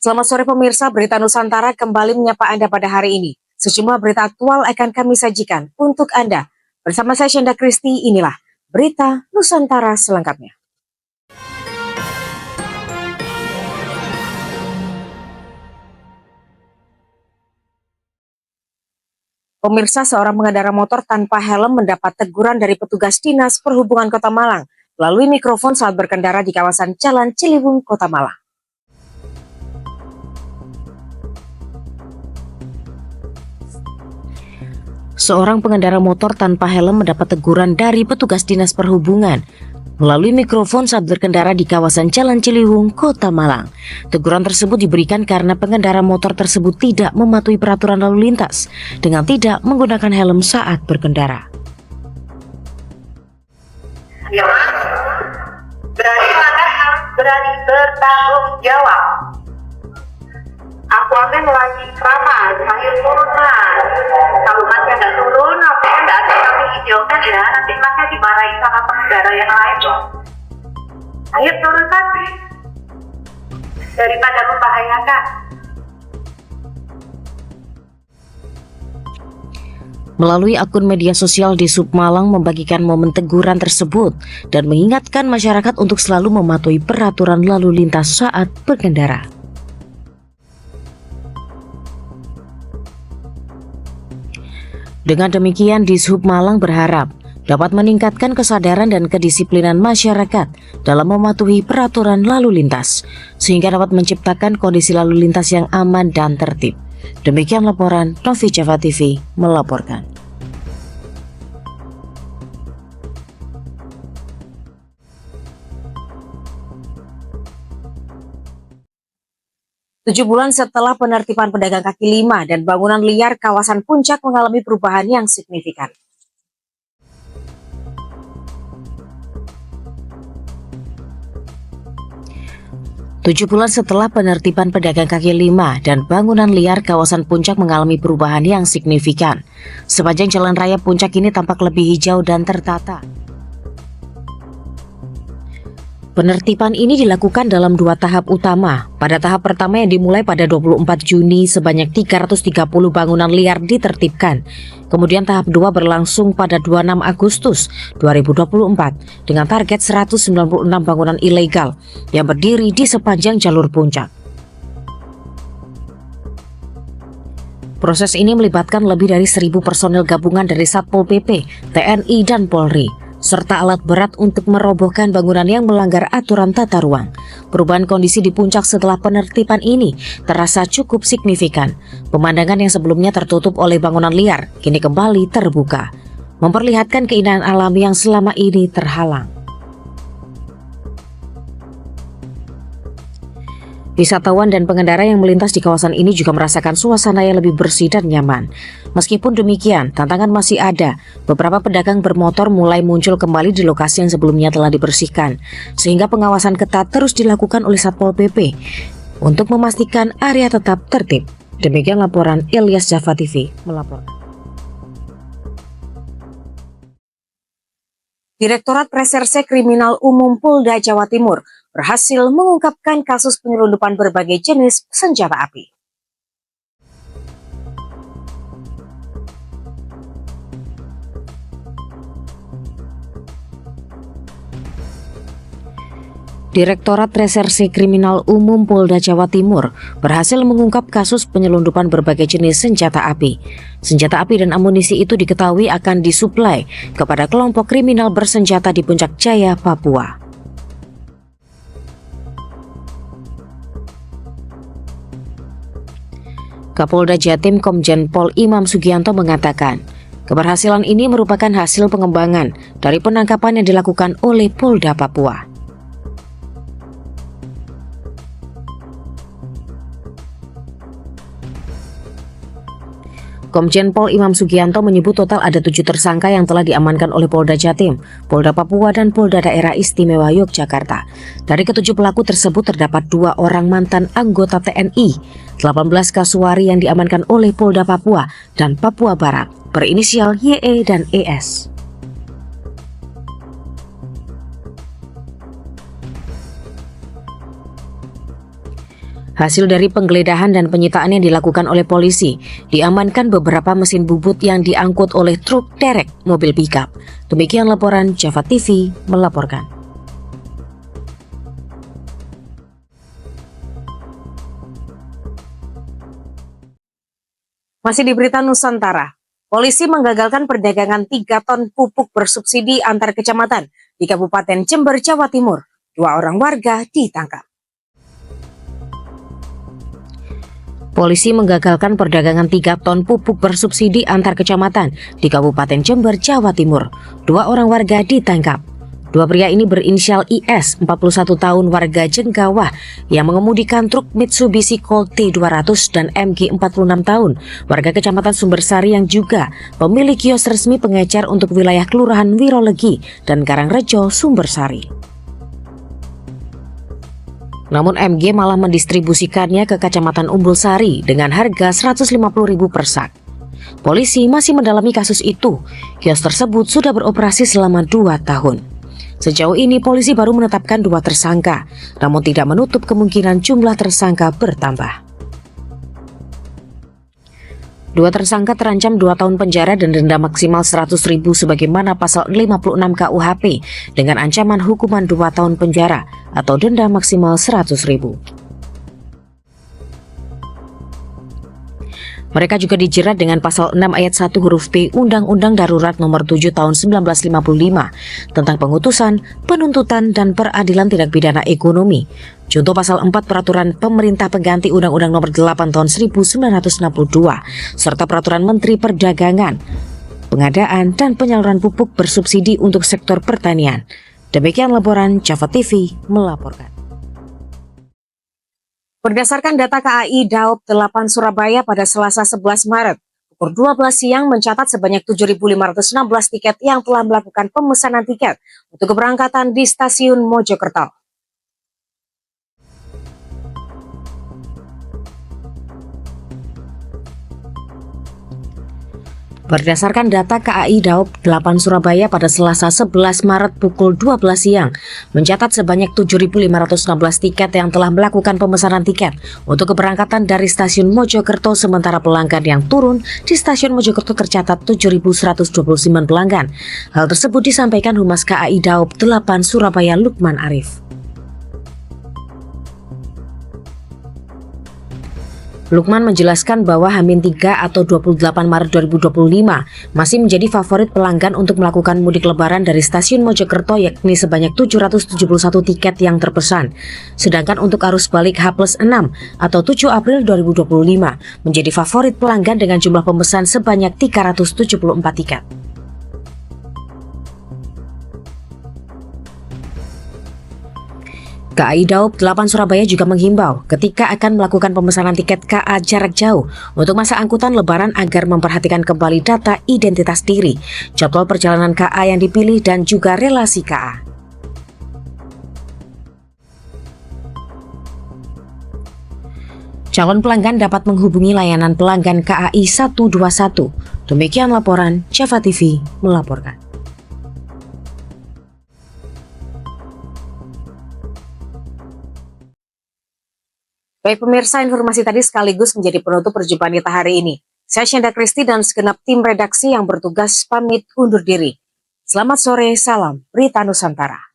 Selamat sore pemirsa, Berita Nusantara kembali menyapa Anda pada hari ini. Sejumlah berita aktual akan kami sajikan untuk Anda. Bersama saya Syenda Kristi, inilah Berita Nusantara selengkapnya. Pemirsa, seorang pengendara motor tanpa helm mendapat teguran dari petugas Dinas Perhubungan Kota Malang melalui mikrofon saat berkendara di kawasan Jalan Ciliwung, Kota Malang. Seorang pengendara motor tanpa helm mendapat teguran dari petugas Dinas Perhubungan melalui mikrofon saat berkendara di kawasan Jalan Ciliwung, Kota Malang. Teguran tersebut diberikan karena pengendara motor tersebut tidak mematuhi peraturan lalu lintas dengan tidak menggunakan helm saat berkendara. Ya, berani melanggar harus berani bertanggung jawab. Aku akan lagi keras, ayo turun mas. Kalau masnya nggak turun, apa nggak ada kami hijaukan ya. Nanti masnya dimarahin sama pengendara yang lain dong. Ayo turun mas, daripada membahayakan. Melalui akun media sosial di Submalang membagikan momen teguran tersebut dan mengingatkan masyarakat untuk selalu mematuhi peraturan lalu lintas saat berkendara. Dengan demikian, Dishub Malang berharap dapat meningkatkan kesadaran dan kedisiplinan masyarakat dalam mematuhi peraturan lalu lintas, sehingga dapat menciptakan kondisi lalu lintas yang aman dan tertib. Demikian laporan Novi Java TV melaporkan. Tujuh bulan setelah penertiban pedagang kaki lima dan bangunan liar, kawasan Puncak mengalami perubahan yang signifikan. Tujuh bulan setelah penertiban pedagang kaki lima dan bangunan liar, kawasan Puncak mengalami perubahan yang signifikan. Sepanjang jalan raya Puncak ini tampak lebih hijau dan tertata. Penertiban ini dilakukan dalam dua tahap utama. Pada tahap pertama yang dimulai pada 24 Juni sebanyak 330 bangunan liar ditertibkan. Kemudian tahap 2 berlangsung pada 26 Agustus 2024 dengan target 196 bangunan ilegal yang berdiri di sepanjang jalur Puncak. Proses ini melibatkan lebih dari 1.000 personel gabungan dari Satpol PP, TNI, dan Polri, serta alat berat untuk merobohkan bangunan yang melanggar aturan tata ruang. Perubahan kondisi di Puncak setelah penertiban ini terasa cukup signifikan. Pemandangan yang sebelumnya tertutup oleh bangunan liar kini kembali terbuka, memperlihatkan keindahan alam yang selama ini terhalang. Wisatawan dan pengendara yang melintas di kawasan ini juga merasakan suasana yang lebih bersih dan nyaman. Meskipun demikian, tantangan masih ada. Beberapa pedagang bermotor mulai muncul kembali di lokasi yang sebelumnya telah dibersihkan, sehingga pengawasan ketat terus dilakukan oleh Satpol PP untuk memastikan area tetap tertib. Demikian laporan Ilyas Java TV melaporkan. Direktorat Reserse Kriminal Umum Polda Jawa Timur berhasil mengungkapkan kasus penyelundupan berbagai jenis senjata api. Direktorat Reserse Kriminal Umum Polda Jawa Timur berhasil mengungkap kasus penyelundupan berbagai jenis senjata api. Senjata api dan amunisi itu diketahui akan disuplai kepada kelompok kriminal bersenjata di Puncak Jaya, Papua. Kapolda Jatim Komjen Pol Imam Sugianto mengatakan, keberhasilan ini merupakan hasil pengembangan dari penangkapan yang dilakukan oleh Polda Papua. Komjen Pol Imam Sugianto menyebut total ada 7 tersangka yang telah diamankan oleh Polda Jatim, Polda Papua, dan Polda Daerah Istimewa Yogyakarta. Dari ketujuh pelaku tersebut terdapat 2 orang mantan anggota TNI, 18 kasuari yang diamankan oleh Polda Papua dan Papua Barat, berinisial YE dan ES. Hasil dari penggeledahan dan penyitaan yang dilakukan oleh polisi, diamankan beberapa mesin bubut yang diangkut oleh truk derek mobil pickup. Demikian laporan Java TV melaporkan. Masih di berita Nusantara, polisi menggagalkan perdagangan 3 ton pupuk bersubsidi antar kecamatan di Kabupaten Jember, Jawa Timur. 2 orang warga ditangkap. Polisi menggagalkan perdagangan 3 ton pupuk bersubsidi antar kecamatan di Kabupaten Jember, Jawa Timur. 2 orang warga ditangkap. 2 pria ini berinisial IS, 41 tahun warga Jenggawah, yang mengemudikan truk Mitsubishi Colt T200 dan MG 46 tahun warga Kecamatan Sumbersari yang juga pemilik kios resmi pengecer untuk wilayah Kelurahan Wirolegi dan Karangrejo, Sumbersari. Namun MG malah mendistribusikannya ke Kecamatan Umbul Sari dengan harga Rp150.000 per sak. Polisi masih mendalami kasus itu. Kios tersebut sudah beroperasi selama 2 tahun. Sejauh ini polisi baru menetapkan 2 tersangka, namun tidak menutup kemungkinan jumlah tersangka bertambah. 2 tersangka terancam 2 tahun penjara dan denda maksimal Rp100.000 sebagaimana pasal 56 KUHP dengan ancaman hukuman 2 tahun penjara atau denda maksimal Rp100.000. Mereka juga dijerat dengan pasal 6 ayat 1 huruf B Undang-Undang Darurat Nomor 7 Tahun 1955 tentang pengutusan, penuntutan, dan peradilan tindak pidana ekonomi. Contoh pasal 4 Peraturan Pemerintah Pengganti Undang-Undang Nomor 8 Tahun 1962 serta Peraturan Menteri Perdagangan, Pengadaan dan Penyaluran Pupuk bersubsidi untuk sektor pertanian. Demikian laporan Java TV melaporkan. Berdasarkan data KAI Daop 8 Surabaya pada Selasa 11 Maret, pukul 12 siang mencatat sebanyak 7.516 tiket yang telah melakukan pemesanan tiket untuk keberangkatan di stasiun Mojokerto. Berdasarkan data KAI Daop 8 Surabaya pada Selasa 11 Maret pukul 12 siang, mencatat sebanyak 7.516 tiket yang telah melakukan pemesanan tiket untuk keberangkatan dari stasiun Mojokerto, sementara pelanggan yang turun di stasiun Mojokerto tercatat 7.129 pelanggan. Hal tersebut disampaikan Humas KAI Daop 8 Surabaya Lukman Arif. Lukman menjelaskan bahwa H-3 atau 28 Maret 2025 masih menjadi favorit pelanggan untuk melakukan mudik lebaran dari stasiun Mojokerto, yakni sebanyak 771 tiket yang terpesan. Sedangkan untuk arus balik H+6 atau 7 April 2025 menjadi favorit pelanggan dengan jumlah pemesan sebanyak 374 tiket. KAI Daop 8 Surabaya juga menghimbau ketika akan melakukan pemesanan tiket KA jarak jauh untuk masa angkutan lebaran agar memperhatikan kembali data identitas diri, jadwal perjalanan KA yang dipilih, dan juga relasi KA. Calon pelanggan dapat menghubungi layanan pelanggan KAI 121. Demikian laporan Java TV melaporkan. Baik pemirsa, informasi tadi sekaligus menjadi penutup perjumpaan kita hari ini. Saya Syenda Kristi dan segenap tim redaksi yang bertugas pamit undur diri. Selamat sore, salam Berita Nusantara.